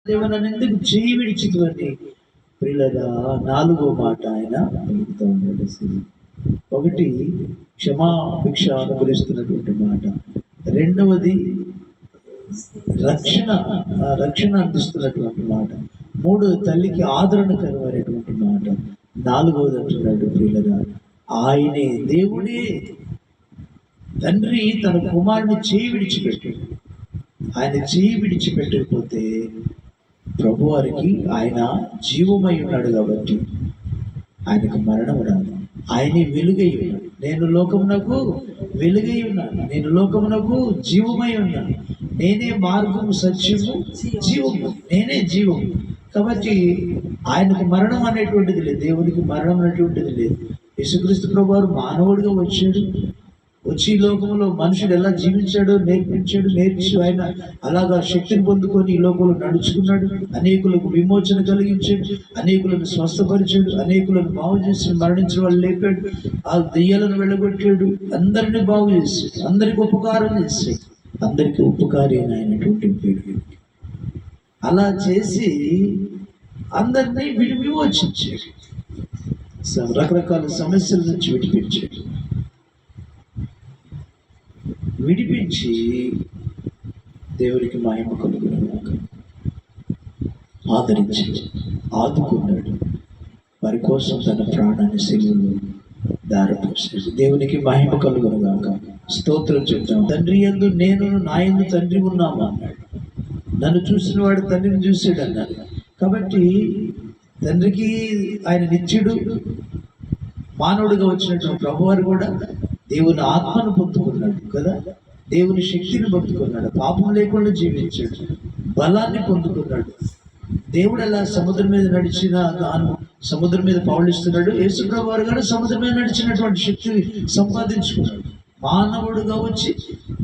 దేవ నన్ను ఎందుకు చేయి విడిచితివని ప్రియులారా, నాలుగో మాట ఆయన పలుకుతూ ఉన్నాడు. ఒకటి క్షమాభిక్ష అనుగ్రహిస్తున్నటువంటి మాట, రెండవది రక్షణ రక్షణ అందిస్తున్నటువంటి మాట, మూడవది తల్లికి ఆదరణకరమైనటువంటి మాట, నాలుగవది అంటున్నాడు ప్రియులారా, ఆయనే దేవుడే తండ్రి తన కుమారుని చేయి విడిచిపెట్టాడు. ఆయన చేయి విడిచిపెట్టకపోతే ప్రభువారికి ఆయన జీవమై ఉన్నాడు కాబట్టి ఆయనకు మరణం రాదు. ఆయనే వెలుగై ఉన్నాడు. నేను లోకమునకు వెలుగై ఉన్నాను, నేను లోకమునకు జీవమై ఉన్నాను, నేనే మార్గము సత్యము జీవము, నేనే జీవము. కాబట్టి ఆయనకు మరణం అనేటువంటిది లేదు, దేవునికి మరణం అనేటువంటిది లేదు. యేసుక్రీస్తు ప్రభువారు మానవుడిగా వచ్చాడు, వచ్చి ఈ లోకంలో మనుషుడు ఎలా జీవించాడో నేర్పించి ఆయన అలాగా శక్తిని పొందుకొని ఈ లోకంలో నడుచుకున్నాడు. అనేకులకు విమోచన కలిగించాడు, అనేకులను స్వస్థపరిచాడు, అనేకులను బాగు చేసి మరణించిన వాళ్ళు లేపాడు, ఆ దెయ్యాలను వెళ్ళగొట్టాడు, అందరినీ బాగు చేశాడు, అందరికి ఉపకారం చేశాడు, అందరికీ ఉపకారి అయినటువంటి పేరు. అలా చేసి అందరినీ విమోచించాడు, రకరకాల సమస్యల నుంచి విడిపించి దేవునికి మహిమ కలుగునుగాక. ఆదరించి ఆదుకున్నాడు, వారి కోసం తన ప్రాణాన్ని శిలువలో దారపోసాడు. దేవునికి మహిమ కలుగునుగాక. స్తోత్రం చెప్తాం. తండ్రి యందు నేను, నా యందు తండ్రి ఉన్నాము అన్నాడు. నన్ను చూసిన వాడు తండ్రిని చూసాడు అన్నాడు. కాబట్టి తండ్రికి ఆయన నిత్యుడు, మానవుడిగా వచ్చినటువంటి ప్రభువారు కూడా దేవుని ఆత్మను పొందుకున్నాడు కదా, దేవుని శక్తిని పొందుకున్నాడు, పాపం లేకుండా జీవించాడు, బలాన్ని పొందుకున్నాడు. దేవుడు ఎలా సముద్రం మీద నడిచిన సముద్రం మీద పౌళిస్తున్నాడు, యేసుప్రభు వారు కూడా సముద్రం మీద నడిచినటువంటి శక్తి సంపాదించుకున్నాడు. మానవుడుగా వచ్చి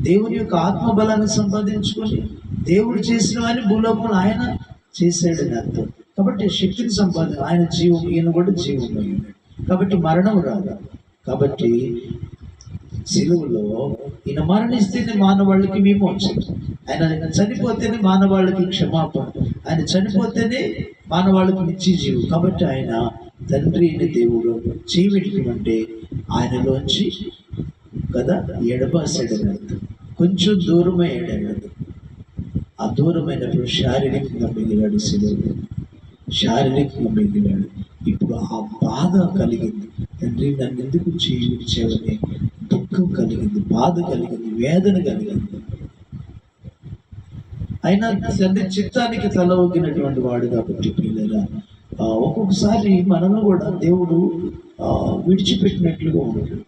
దేవుని యొక్క ఆత్మ బలాన్ని సంపాదించుకొని దేవుడు చేసిన వారిని భూలోకంలో ఆయన చేశాడని అర్థం. కాబట్టి శక్తిని ఆయన జీవం, ఈయన కూడా జీవం అయ్యాడు. కాబట్టి మరణం రాదు. కాబట్టి సిలువలో ఈయన మరణిస్తేనే మానవాళ్ళకి విమోచన, ఆయన చనిపోతేనే మానవాళ్ళకి క్షమాపణ, ఆయన చనిపోతేనే మానవాళ్ళకి నిత్య జీవం. కాబట్టి ఆయన తండ్రి అయిన దేవుడు చీవిడికి ఆయనలోంచి కదా ఎడబాసాడని అర్థం, కొంచెం దూరమయ్యాడని అర్థం. ఆ దూరమైనప్పుడు శారీరకంగా మిగిలాడు, సిలువలో శారీరకంగా మిగిలాడు. ఇప్పుడు ఆ బాధ కలిగింది, తండ్రి నన్ను ఎందుకు చేయించావని దుఃఖం కలిగింది, బాధ కలిగింది, వేదన కలిగింది. అయినా తండ్రి చిత్తానికి తల ఒగ్గినటువంటి వాడు కాబట్టి పిల్లల ఒక్కొక్కసారి మనల్ని కూడా దేవుడు విడిచిపెట్టినట్లుగా ఉంటాడు,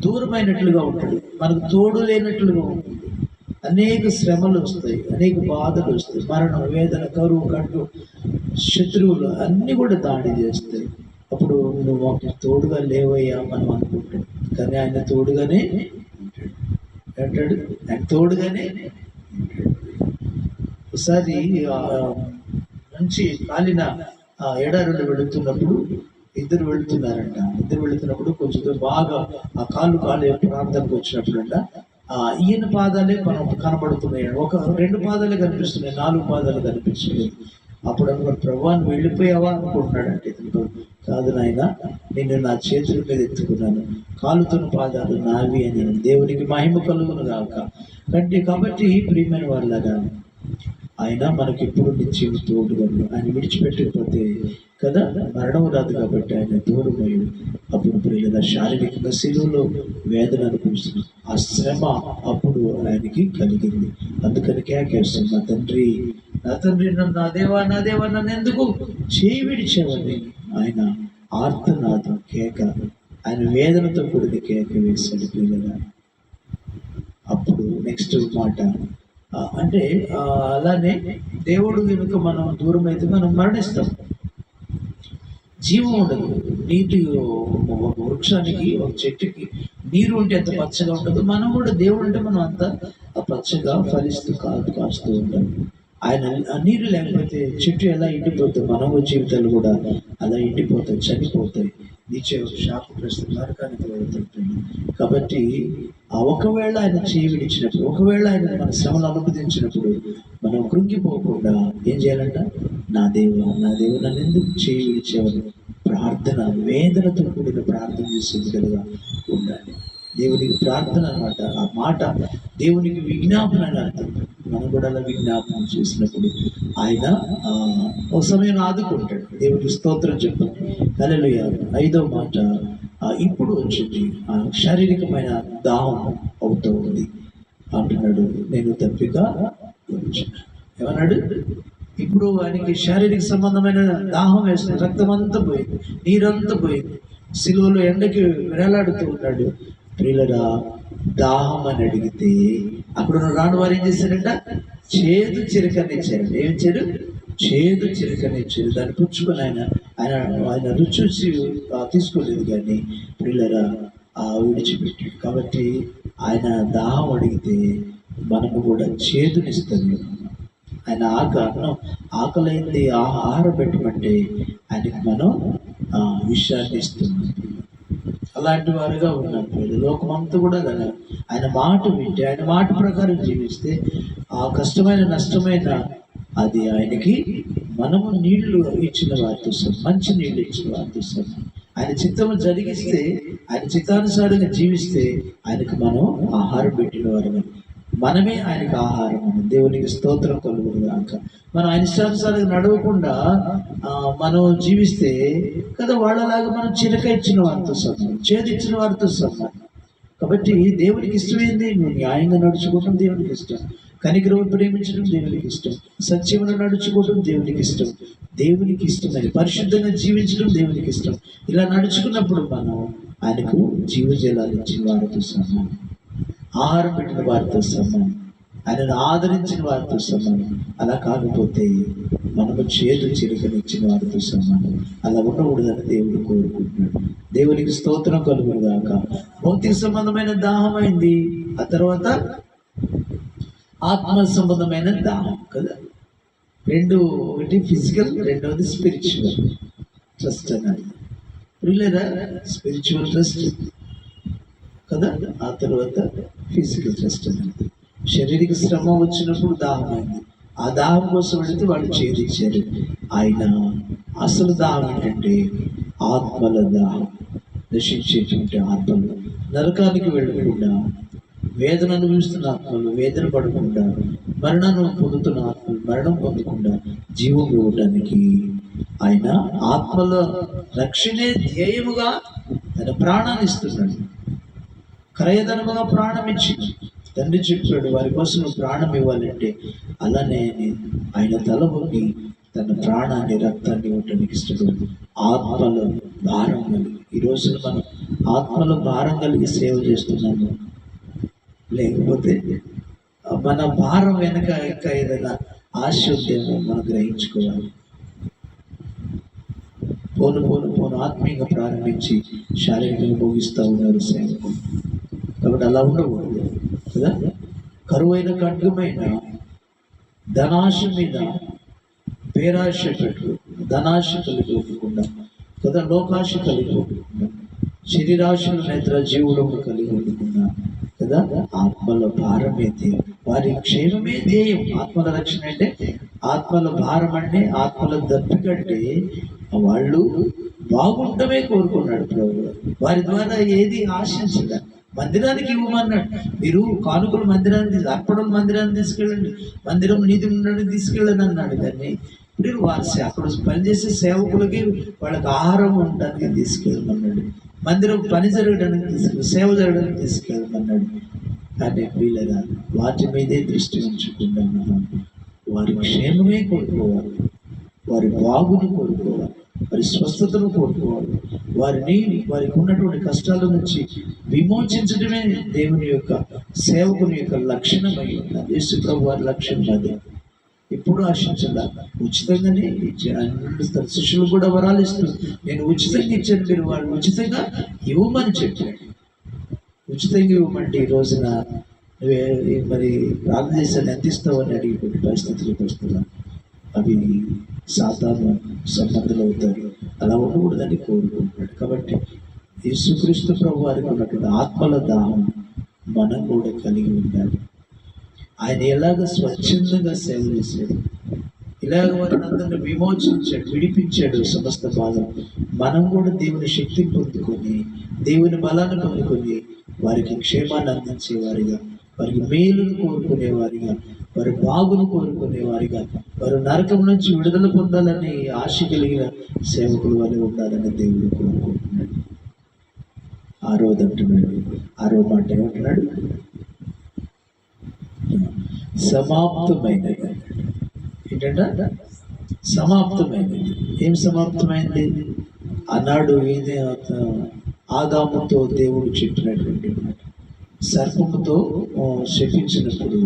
దూరమైనట్లుగా ఉంటాడు, మనకు తోడు లేనట్లుగా ఉంటుంది. అనేక శ్రమలు వస్తాయి, అనేక బాధలు వస్తాయి, మరణం, వేదన, కరువు, కట్టు, శత్రువులు అన్నీ కూడా దాడి చేస్తాయి. అప్పుడు నువ్వు మాకు తోడుగా లేవయ్యా మనం అనుకుంటాం, కానీ ఆయన తోడుగానే అంటాడు, ఆయన తోడుగానే ఉంటాడు. ఒకసారి మంచి కాలిన ఎడారులు వెళుతున్నప్పుడు ఇద్దరు వెళుతున్నప్పుడు కొంచెం బాగా ఆ కాళ్ళు ప్రాంతానికి వచ్చినప్పుడంట ఈయన పాదాలే మనం కనబడుతున్నాయి, ఒక 2 పాదాలే కనిపిస్తున్నాయి, 4 పాదాలు కనిపించలేదు. అప్పుడు అనుకున్నాడు, ప్రభువాన్ని వెళ్ళిపోయావా అనుకుంటున్నాడంటే ఇతను. కాదు నాయన, నిన్ను నా చేతుల మీద ఎత్తుకున్నాను, కాలుతున్న పాదాలు నావి అని. దేవునికి మహిమ కలుగును గాక. కాబట్టి ప్రియమైన వాళ్ళగా ఆయన మనకి ఎప్పుడు నిత్యం తోడుగా, ఆయన విడిచిపెట్టకపోతే కదా మరణం రాదు. కాబట్టి ఆయన దూరమయ్యాడు. అప్పుడు ప్రియుల శారీరకంగా శిలువలో వేదన అనిపిస్తుంది, ఆ శ్రమ అప్పుడు ఆయనకి కలిగింది. అందుకని కేకేస్తుంది, నా తండ్రి నా దేవా నన్ను ఎందుకు చేయి విడిచావని ఆయన ఆర్తనాదం, కేక, ఆయన వేదనతో కూడిన కేక వేశాడు ప్రియుల. అప్పుడు నెక్స్ట్ మాట అంటే అలానే దేవుడు కనుక మనం దూరం అయితే మనం మరణిస్తాం, జీవం ఉండదు. నీటి ఒక వృక్షానికి, ఒక చెట్టుకి నీరు ఉంటే ఎంత పచ్చగా ఉంటుందో, మనం కూడా దేవుడు అంటే మనం అంత పచ్చగా ఫలిస్తూ కాస్తూ ఉంటాం. ఆయన నీరు లేకపోతే చెట్టు ఎలా ఎండిపోతాయి, మనవ జీవితాలు కూడా అలా ఎండిపోతాయి, చనిపోతాయి. నిశ్చయం శాపగ్రస్తుడు నరకానికి వెళ్తుంటాడు. కాబట్టి ఒకవేళ ఆయన చేయి విడిచినప్పుడు, ఒకవేళ ఆయన మన శ్రమను అనుమతించినప్పుడు మనం కృంగిపోకుండా ఏం చేయాలంట? నా దేవా నన్ను ఎందుకు చేయి విడిచేవారు? ప్రార్థన, వేదనతో కూడిన ప్రార్థన చేసే బిడ్డలుగా ఉండాలి. దేవునికి ప్రార్థన అన్నమాట. ఆ మాట దేవునికి విజ్ఞాపన అని అర్థం. మనం కూడా అలా విజ్ఞాపనం చేసినప్పుడు ఆయన ఒక సమయం ఆదుకుంటాడు. దేవునికి స్తోత్రం చెప్పండి. హల్లెలూయా. 5వ మాట ఇప్పుడు వచ్చింది. శారీరకమైన దాహం అవుతూ ఉంది అంటున్నాడు. నేను తప్పిక ఏమన్నాడు? ఇప్పుడు ఆయనకి శారీరక సంబంధమైన దాహం వేస్తుంది. రక్తం అంతా పోయింది, నీరంతా పోయింది. సిలువలో ఎండకి వేలాడుతూ ఉన్నాడు. ప్రియులరా, దాహం అని అడిగితే అక్కడ రాని వారు ఏం చేశారంట? చేదు చిరకనిచ్చారంట. ఏం చేరు? చేదు చిరకనిచ్చారు. దాన్ని పుచ్చుకొని ఆయన రుచి తీసుకోలేదు. కానీ ప్రియులరా విడిచిపెట్టాడు. కాబట్టి ఆయన దాహం అడిగితే మనము కూడా చేదునిస్తాము. ఆయన ఆకలైంది ఆహారం పెట్టమంటే ఆయనకి మనం విషయాన్ని ఇస్తున్నాం. అలాంటి వారుగా ఉన్నప్పుడు లోకమంతా కూడా కదా ఆయన మాట వింటే, ఆయన మాట ప్రకారం జీవిస్తే ఆ కష్టమైన నష్టమైన అది ఆయనకి మనము నీళ్లు ఇచ్చిన వారితో మంచి నీళ్లు ఇచ్చిన వారితో ఆయన చిత్తము జరిగిస్తే, ఆయన చిత్తానుసారంగా జీవిస్తే ఆయనకు మనం ఆహారం పెట్టిన వారు. మనమే ఆయనకు ఆహారం. దేవునికి స్తోత్రం కలుగును గాక. మనం ఆయన ఇష్టానుసారంగా నడవకుండా మనం జీవిస్తే కదా వాళ్ళలాగా మనం చిలక ఇచ్చిన వారితో సమానం, చేదు ఇచ్చిన వారితో సమానం. కాబట్టి దేవునికి ఇష్టమైంది నువ్వు న్యాయంగా నడుచుకోవడం దేవునికి ఇష్టం, కనికరం ప్రేమించడం దేవునికి ఇష్టం, సత్యమును నడుచుకోవడం దేవునికి ఇష్టం, దేవునికి ఇష్టమని పరిశుద్ధంగా జీవించడం దేవునికి ఇష్టం. ఇలా నడుచుకున్నప్పుడు మనం ఆయనకు జీవజలాలు ఇచ్చిన వారితో సమానం, ఆహారం పెట్టిన వారితో సమానం, ఆయనను ఆదరించిన వారితో సమానం. అలా కాకపోతే మనము చేదు చిరుకనిచ్చిన వారితో సమానం. అలా ఉండకూడదని దేవుడు కోరుకుంటున్నాడు. దేవునికి స్తోత్రం కలుగును గాక. భౌతిక సంబంధమైన దాహమైంది, ఆ తర్వాత ఆత్మ సంబంధమైన దాహం కదా. ఒకటి ఫిజికల్, రెండవది స్పిరిచువల్ ట్రస్ట్ అన్నది. లేదా స్పిరిచువల్ ట్రస్ట్ కదా, ఆ తర్వాత ఫిజికల్ ట్రస్ట్ అన్నది. శారీరక శ్రమ వచ్చినప్పుడు దాహమైంది, ఆ దాహం కోసం వెళితే వాళ్ళు చేదిచ్చారు. ఆయన అసలు దాహం ఏంటంటే ఆత్మల దాహం. నశించేటువంటి ఆత్మలు, నరకానికి వెళ్ళకుండా వేదన అనుభవిస్తున్న ఆత్మలు వేదన పడకుండా, మరణాన్ని పొందుతున్న ఆత్మలు మరణం పొందకుండా జీవం ఇవ్వడానికి ఆయన ఆత్మల రక్షణే ధ్యేయముగా తన ప్రాణాన్ని ఇస్తున్నాడు. క్రయధనముగా ప్రాణం ఇచ్చి తండ్రి చెప్పాడు, వారి కోసం నువ్వు ప్రాణం ఇవ్వాలంటే అలానే ఆయన తలబొగ్గి తన ప్రాణాన్ని రక్తాన్ని ఇవ్వటానికి ఇష్టపడు. ఆత్మల భారం కలిగి ఈ రోజున మనం ఆత్మల భారం కలిగి సేవ చేస్తున్నాము. లేకపోతే మన భారం వెనక ఇంకా ఏదైనా ఆశ ఉందేమో మనం గ్రహించుకోవాలి. పోను ఆత్మీయంగా ప్రారంభించి శారీరకంగా ముగిస్తూ ఉన్నారు సేవకులు. కాబట్టి అలా ఉండకూడదు కదా. కరువైన ఖడ్గమైన ధనాశ మీద పేరాశ పెట్టు, ధనాశ కలిగిపోకుండా కదా, లోకాశ కలిగిపోకుండా, శరీరాశలు నేత్ర జీవుడు కలిగి ఉండకుండా కదా, ఆత్మల భారమే ధ్యేయం, వారి క్షేమమే ధ్యేయం. ఆత్మల రక్షణ అంటే, ఆత్మల భారం అంటే, ఆత్మల దప్పికంటే వాళ్ళు బాగుండమే కోరుకున్నాడు ప్రభు. వారి ద్వారా ఏది ఆశించగా మందిరానికి ఇవ్వమన్నాడు. మీరు కానుకలు మందిరాన్ని, అర్పణలు మందిరాన్ని తీసుకెళ్ళండి, మందిరం నీతి ఉండడానికి తీసుకెళ్ళండి అన్నాడు. కానీ ఇప్పుడు వారి అక్కడ పనిచేసే సేవకులకి వాళ్ళకి ఆహారం ఉండడానికి తీసుకెళ్ళమన్నాడు, మందిరం పని జరగడానికి సేవ జరగడానికి తీసుకెళ్ళమన్నాడు. కానీ వీళ్ళగా వాటి మీదే దృష్టి ఉంచకుండా వారి క్షేమమే కోరుకోవాలి, వారి బాగును కోరుకోవాలి, వారి స్వస్థతను కోరుకోవాలి, వారికి ఉన్నటువంటి కష్టాల నుంచి విమోచించడమే దేవుని యొక్క సేవకుని యొక్క లక్షణమై ఉన్నది. యేసు ప్రభు వారి లక్ష్యం అదే. ఎప్పుడు ఆశించదా, ఉచితంగానే ఇచ్చాను. శిష్యులు కూడా వరాలు ఇస్తారు, నేను ఉచితంగా ఇచ్చాను, మీరు వాళ్ళు ఉచితంగా ఇవ్వమని చెప్పాడు. ఉచితంగా ఇవ్వమంటే ఈ రోజున మరి ప్రార్థన చేశాను ఎంత ఇస్తావు అని అడిగేటువంటి పరిస్థితులకు వస్తున్నాను. అవి సాధారణ సంబంధాలు అవుతారు. అలా ఉండకూడదని కోరుకుంటున్నాడు. కాబట్టి యేసుక్రీస్తు ప్రభు వారికి ఉన్నటువంటి ఆత్మల దాహం మనం కూడా కలిగి ఉండాలి. ఆయన ఎలాగ స్వచ్ఛందంగా సేవ చేశాడు, ఇలాగ వారిని అందరిని విమోచించాడు, విడిపించాడు సమస్త బాధ. మనం కూడా దేవుని శక్తిని పొందుకొని, దేవుని బలాన్ని పొందుకొని వారికి క్షేమాన్ని అందించేవారిగా, వారికి మేలును కోరుకునేవారిగా, వారి బాగును కోరుకునేవారిగా, వారు నరకం నుంచి విడుదల పొందాలని ఆశ కలిగిన సేవకుల వల్ల ఉండాలని దేవుడు కోరుకుంటున్నాడు. అంటున్నాడు, మాట ఏమంటున్నాడు? సమాప్తమైనది. ఏంటంట? సమాప్తమైనది. ఏం సమాప్తమైంది? ఆనాడు ఏదే ఆదాముతో దేవుడు చెప్పినటువంటి మాట, సర్పముతో శపించినప్పుడు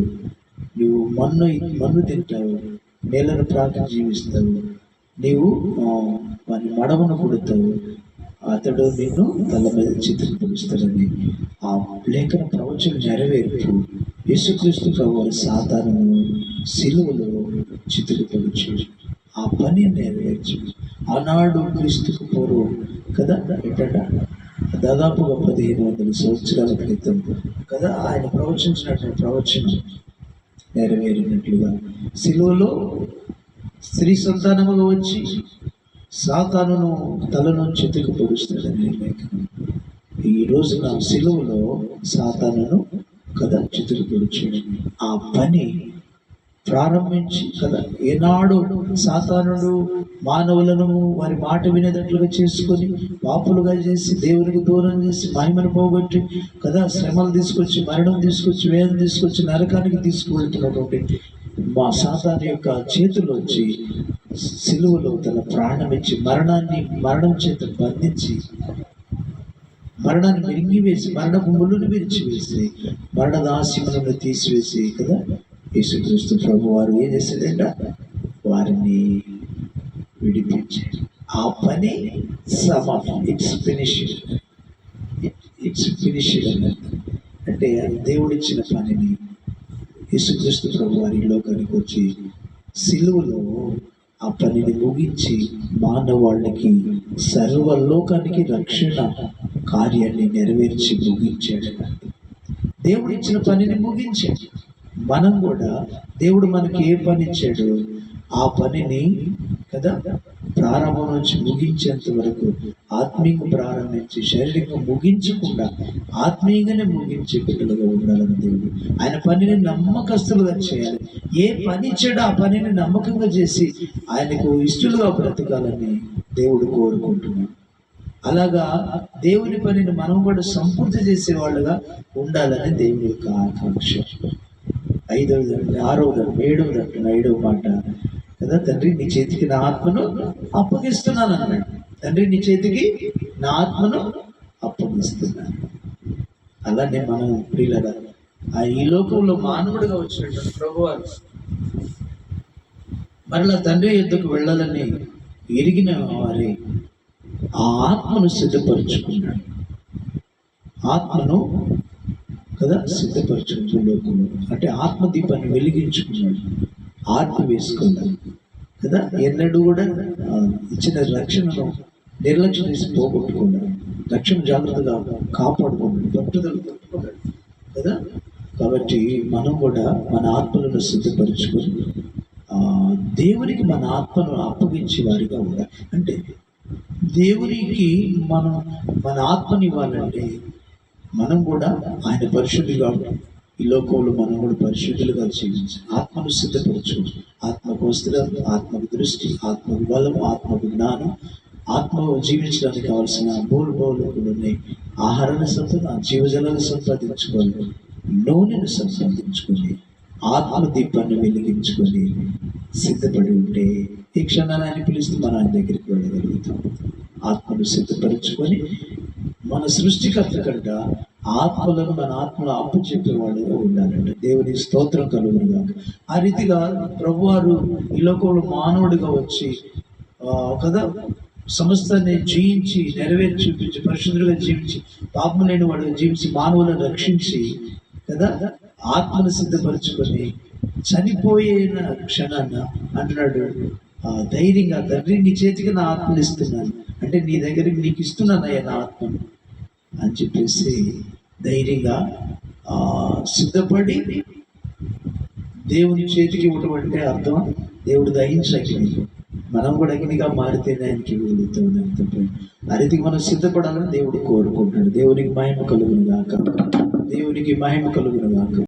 నువ్వు మన్ను తింటావు, నేలను ప్రాకి జీవిస్తావు, నీవు వాని మడమను కొడతావు, అతడు నిన్ను తల మీద చిత్రీకరిస్తాడని ఆ లేఖన ప్రవచనం నెరవేర్పు యేసుక్రీస్తు ప్రభువారు సాతానును సిలువలో చిత్రీకరించాడు. ఆ పని నెరవేర్చు. ఆనాడు క్రీస్తుకు పూర్వం కదా, ఏంటంట దాదాపుగా 1500 సంవత్సరాల క్రితం కదా ఆయన ప్రవచించినటువంటి ప్రవచనం నెరవేరినట్లుగా సిలువలో స్త్రీ సంతానముగా వచ్చి సాతానును తలను చితుకు పొడుస్తాడని లేఖనం. ఈ రోజున సిలువలో సాతానును కదా చితుకు పొడిచాడని ఆ పని ప్రారంభించి కదా, ఏనాడు సాతానుడు మానవులను వారి మాట వినేటట్లుగా చేసుకొని పాపులుగా చేసి దేవునికి దూరం చేసి మహిమను పోగొట్టి కదా శ్రమలు తీసుకొచ్చి, మరణం తీసుకొచ్చి, వేదన తీసుకొచ్చి నరకానికి తీసుకువెళ్తున్నటువంటి మా సాతాను యొక్క చేతుల్లోంచి సిలువలో తన ప్రాణం ఇచ్చి మరణం చేత బంధించి, మరణాన్ని మింగివేసి, మరణపు ముళ్ళును విరిచివేసి, మరణదాస్యములను తీసివేసి కదా యేసుక్రీస్తు ప్రభు వారు ఏం చేశాడంట? వారిని విడిపించారు. ఆ పని సమాప్తం. ఇట్స్ ఫినిష్డ్ అన్నట్టు. అంటే దేవుడిచ్చిన పనిని యేసుక్రీస్తు ప్రభు వారి లోకానికి వచ్చి సిలువలో ఆ పనిని ముగించి మానవాళ్ళకి సర్వలోకానికి రక్షణ కార్యాన్ని నెరవేర్చి ముగించాడు. దేవుడు ఇచ్చిన పనిని ముగించాడు. మనం కూడా దేవుడు మనకి ఏ పని ఇచ్చాడు ఆ పనిని కదా ప్రారంభం నుంచి ముగించేంత వరకు ఆత్మీయంగా ప్రారంభించి శారీరకంగా ముగించకుండా ఆత్మీయంగానే ముగించే బిడ్డలుగా ఉండాలని దేవుడు ఆయన పనిని నమ్మకస్తులుగా చేయాలి. ఏ పని ఇచ్చాడో ఆ పనిని నమ్మకంగా చేసి ఆయనకు ఇష్టలుగా బ్రతకాలని దేవుడు కోరుకుంటున్నాడు. అలాగా దేవుని పనిని మనం కూడా సంపూర్తి చేసేవాళ్ళుగా ఉండాలని దేవుని యొక్క ఆకాంక్ష. 5వ 6వ 7వ మాట కదా, తండ్రి నీ చేతికి నా ఆత్మను అప్పగిస్తున్నాను అన్నాడు. తండ్రి నీ చేతికి నా ఆత్మను అప్పగిస్తున్నాను. అలానే మనం ప్రియులరా ఈ లోకంలో మానవుడిగా వచ్చినట్టు ప్రభువారు మరలా తండ్రి యుద్ధకు వెళ్ళాలని ఎరిగిన వారి ఆ ఆత్మను సిద్ధపరుచుకున్నాడు. ఆత్మను కదా సిద్ధపరచుకున్న లోకంలో అంటే ఆత్మదీపాన్ని వెలిగించుకున్నాడు, ఆత్మ వేసుకున్నాడు కదా. ఎన్నడూ కూడా ఇచ్చిన రక్షణను నిర్లక్ష్యం చేసి పోగొట్టుకున్నాడు. రక్షణ జాగ్రత్తగా కాపాడుకున్నాడు, పట్టుదల పట్టుకున్నాడు కదా. కాబట్టి మనం కూడా మన ఆత్మలను సిద్ధపరచుకొని దేవునికి మన ఆత్మను అప్పగించే వారిగా ఉండాలి. అంటే దేవునికి మనం మన ఆత్మని ఇవ్వాలంటే మనం కూడా ఆయన పరిశుద్ధులుగా ఈ లోకంలో మనం కూడా పరిశుద్ధులుగా జీవించాలి. ఆత్మను సిద్ధపరచు. ఆత్మకు వస్త్రం, ఆత్మకు దృష్టి, ఆత్మకు బలం, ఆత్మకు జ్ఞానం, ఆత్మ జీవించడానికి కావాల్సిన బోలుబోలుకుని ఆహారాన్ని జీవజలాన్ని సంపాదించుకొని, నూనెను సంపాదించుకొని, ఆత్మ దీపాన్ని వెలిగించుకొని సిద్ధపడి ఉంటే ఈ క్షణాన్ని ఆయన పిలిస్తే మనం ఆయన దగ్గరికి వెళ్ళగలుగుతాం. ఆత్మను సిద్ధపరచుకొని మన సృష్టికర్త కంట ఆత్మలను మన ఆత్మలో అప్పు చెప్పేవాడుగా ఉండాలంటే దేవుని స్తోత్రం కలుగురుగా. ఆ రీతిగా ప్రభువారు ఈ లోకంలో మానవుడిగా వచ్చి కదా సమస్తాన్ని జీవించి నెరవేర్చి చూపించి పరిశుద్ధులుగా జీవించి పాపం లేని వాడుగా జీవించి మానవులను రక్షించి కదా ఆత్మను సిద్ధపరచుకొని చనిపోయిన క్షణాన అంటున్నాడు, ధైర్యంగా తండ్రి నీ చేతికి నా ఆత్మను ఇస్తున్నాను అంటే నీ దగ్గరికి నీకు ఇస్తున్నానయ్యా నా ఆత్మను అని చెప్పేసి ధైర్యంగా సిద్ధపడి దేవుని చేతికి ఇవ్వటం అంటే అర్థం దేవుడు దహించకి మనం కూడా అగ్నిగా మారితేనే ఆయనకి వెళుతుంది. ఆ రీతికి మనం సిద్ధపడాలని దేవుడు కోరుకుంటాడు. దేవునికి మహిమ కలుగును గాక. దేవునికి మహిమ కలుగును గాక.